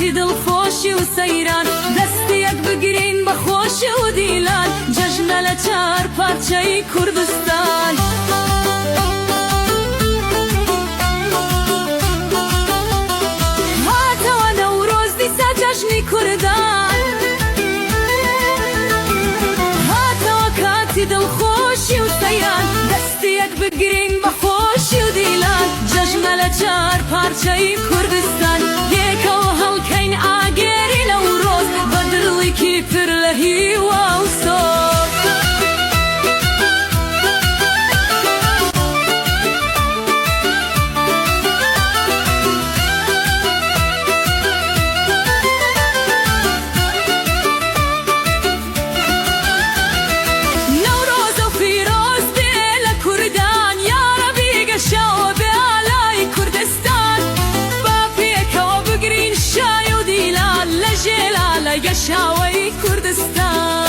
کاتی دڵخۆشی و سەیران دەستیەک بگرین بە خۆشی و دیلان جەژنە لە چار پارچەی کوردستان هاتەوە نەورۆز دیسە جەژنی کوردان هاتەوە کاتی دڵخۆشی و سەیران دەستیەک بگرین بە خۆشی و دیلان جەژنە لە چار پارچەی کوردستان یەکەوە هەڵکەین ئاگێری نەورۆز بە دڵێکی پڕ لە هیوا و سۆز نەورۆز و فیرۆز بێ لە کوردان یارەبی گەشەوە بێ ئالای کوردستان با پێکەوە بگرین شای و دیلان لە ژێلا لە گەشاوەی کوردستان